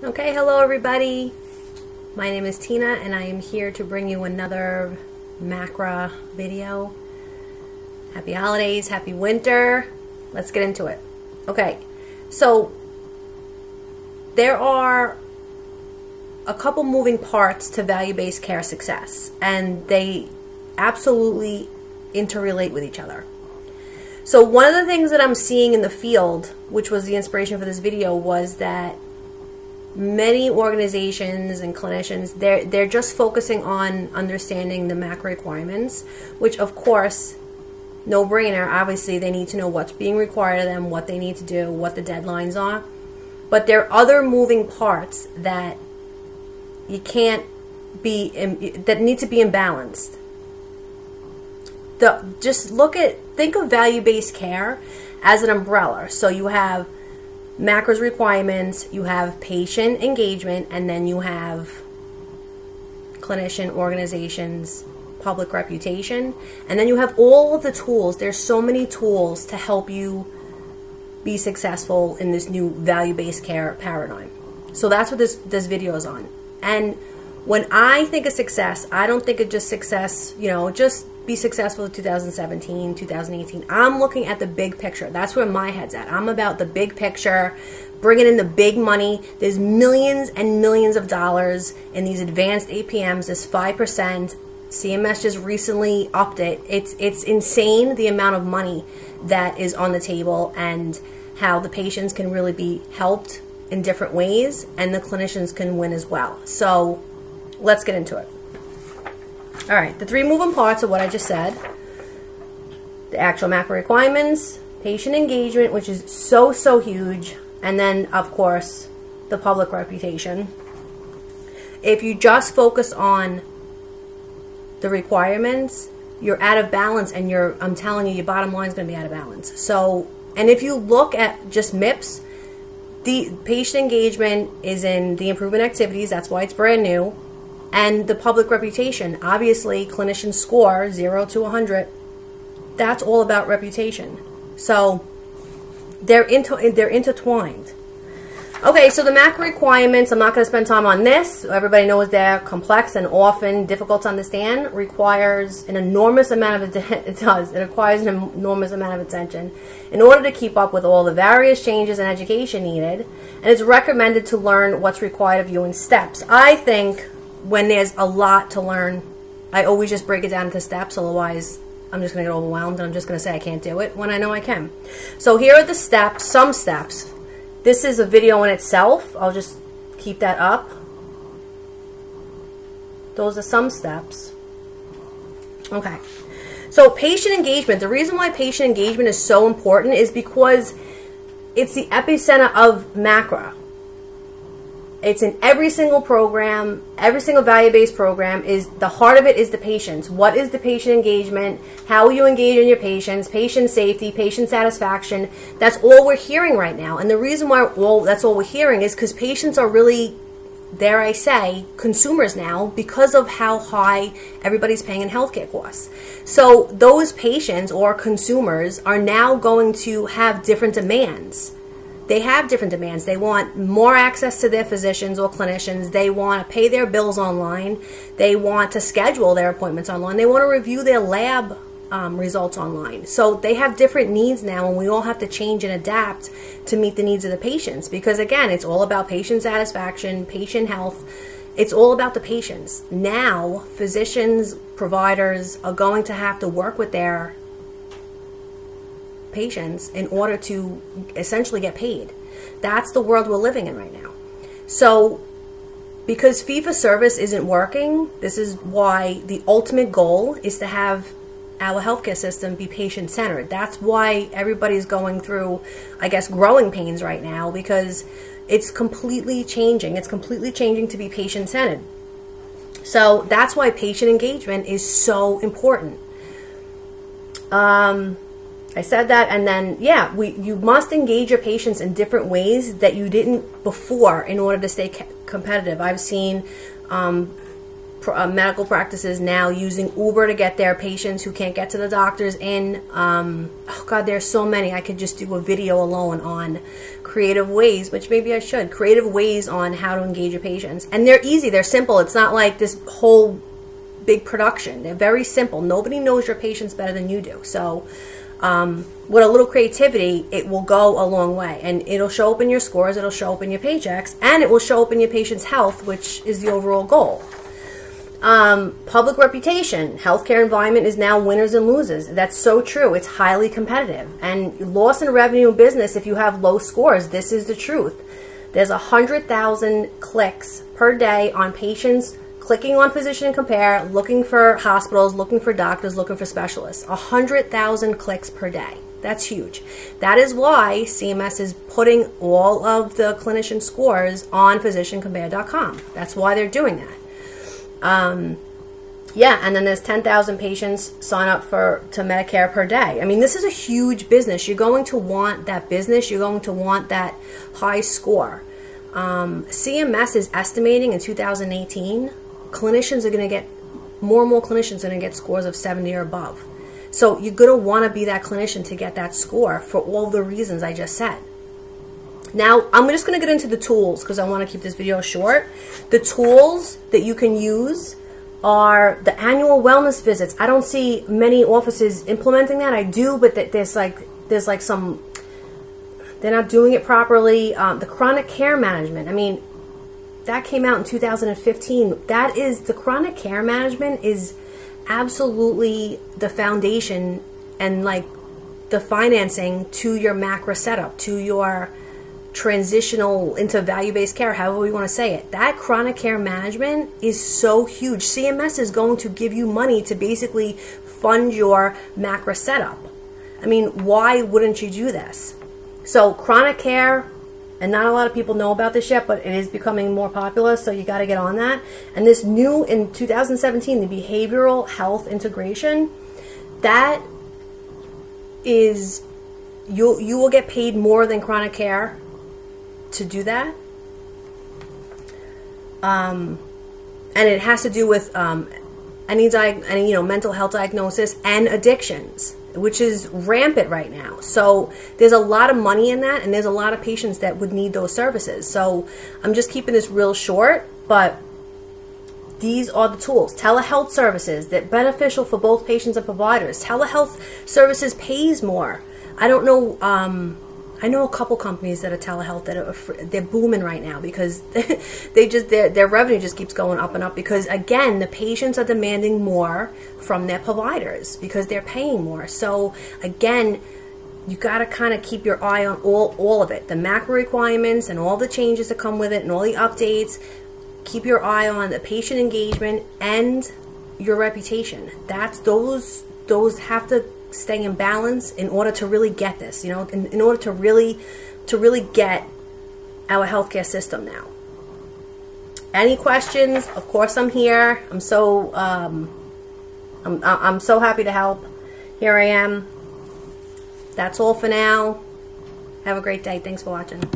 Okay, hello everybody. My name is Tina and I am here to bring you another MACRA video. Happy holidays, happy winter. Let's get into it. Okay, so there are a couple moving parts to value-based care success, and they absolutely interrelate with each other. So one of the things that I'm seeing in the field, which was the inspiration for this video, was that many organizations and clinicians, they're just focusing on understanding the MACRA requirements, which of course, no brainer. Obviously they need to know what's being required of them, what they need to do, what the deadlines are. But there are other moving parts that you can't be that need to be imbalanced. Think of value-based care as an umbrella. So you have MACRA's requirements, you have patient engagement, and then you have clinician organizations, public reputation, and then you have all of the tools. There's so many tools to help you be successful in this new value-based care paradigm. So that's what this video is on. And when I think of success, I don't think of just success, just be successful in 2017, 2018. I'm looking at the big picture. That's where my head's at. I'm about the big picture, bringing in the big money. There's millions and millions of dollars in these advanced APMs, this 5%. CMS just recently upped it. It's insane the amount of money that is on the table and how the patients can really be helped in different ways and the clinicians can win as well. So let's get into it. All right, the three moving parts of what I just said: the actual MACRA requirements, patient engagement, which is so huge, and then of course the public reputation. If you just focus on the requirements, you're out of balance, and I'm telling you, your bottom line is going to be out of balance. So, and if you look at just MIPS, the patient engagement is in the improvement activities. That's why it's brand new. And the public reputation, obviously clinicians score 0 to 100. That's all about reputation. So they're intertwined. Okay, so the MACRA requirements, I'm not going to spend time on this. Everybody knows they're complex and often difficult to understand. Requires an enormous amount of it requires an enormous amount of attention in order to keep up with all the various changes in education needed. And it's recommended to learn what's required of you in steps. I think when there's a lot to learn, I always just break it down into steps. Otherwise, I'm just going to get overwhelmed and I'm just going to say I can't do it when I know I can. So here are the steps, some steps. This is a video in itself. I'll just keep that up. Those are some steps. Okay. So patient engagement. The reason why patient engagement is so important is because it's the epicenter of MACRA. It's in every single program, every single value-based program. Is the heart of it is the patients. What is the patient engagement? How will you engage in your patients? Patient safety, patient satisfaction. That's all we're hearing right now. And the reason why that's all we're hearing is because patients are really, dare I say, consumers now because of how high everybody's paying in healthcare costs. So those patients or consumers are now going to have different demands. They have different demands. They want more access to their physicians or clinicians. They want to pay their bills online. They want to schedule their appointments online. They want to review their lab results online. So they have different needs now, and we all have to change and adapt to meet the needs of the patients. Because again, it's all about patient satisfaction, patient health. It's all about the patients. Now, physicians, providers are going to have to work with their patients in order to essentially get paid. That's the world we're living in right now. So because fee-for-service isn't working, this is why the ultimate goal is to have our healthcare system be patient-centered. That's why everybody's going through, I guess, growing pains right now, because it's completely changing. It's completely changing to be patient-centered. So that's why patient engagement is so important. I said that, and then, yeah, you must engage your patients in different ways that you didn't before in order to stay competitive. I've seen medical practices now using Uber to get their patients who can't get to the doctors in. Oh God, there's so many. I could just do a video alone on creative ways, which maybe I should. Creative ways on how to engage your patients. And they're easy. They're simple. It's not like this whole big production. They're very simple. Nobody knows your patients better than you do. So with a little creativity, it will go a long way. And it'll show up in your scores. It'll show up in your paychecks. And it will show up in your patient's health, which is the overall goal. Public reputation. Healthcare environment is now winners and losers. That's so true. It's highly competitive. And loss in revenue in business if you have low scores. This is the truth. There's 100,000 clicks per day on patients clicking on Physician and Compare, looking for hospitals, looking for doctors, looking for specialists. 100,000 clicks per day. That's huge. That is why CMS is putting all of the clinician scores on physiciancompare.com. That's why they're doing that. Yeah, and then there's 10,000 patients sign up to Medicare per day. I mean, this is a huge business. You're going to want that business. You're going to want that high score. CMS is estimating in 2018, clinicians are going to get, more and more clinicians are going to get scores of 70 or above. So you're going to want to be that clinician to get that score for all the reasons I just said. Now, I'm just going to get into the tools because I want to keep this video short. The tools that you can use are the annual wellness visits. I don't see many offices implementing that. I do, but there's like some, they're not doing it properly. The chronic care management. I mean, that came out in 2015. That is, the chronic care management is absolutely the foundation and like the financing to your MACRA setup, to your transitional into value-based care, however we want to say it. That chronic care management is so huge. CMS is going to give you money to basically fund your MACRA setup. I mean, why wouldn't you do this? So chronic care, and not a lot of people know about this yet, but it is becoming more popular, so you got to get on that. And this new, in 2017, the behavioral health integration, that is, you will get paid more than chronic care to do that. And it has to do with any mental health diagnosis and addictions, which is rampant right now. So there's a lot of money in that, and there's a lot of patients that would need those services. So I'm just keeping this real short, but these are the tools. Telehealth services that are beneficial for both patients and providers. Telehealth services pays more. I don't know, I know a couple companies that are telehealth that they're booming right now because their revenue just keeps going up and up because, again, the patients are demanding more from their providers because they're paying more. So again, you got to kind of keep your eye on all of it, the MACRA requirements and all the changes that come with it and all the updates. Keep your eye on the patient engagement and your reputation. Those have to stay in balance in order to really get this, in order to really get our healthcare system now. Any questions? Of course, I'm here. I'm so happy to help. Here I am. That's all for now. Have a great day. Thanks for watching.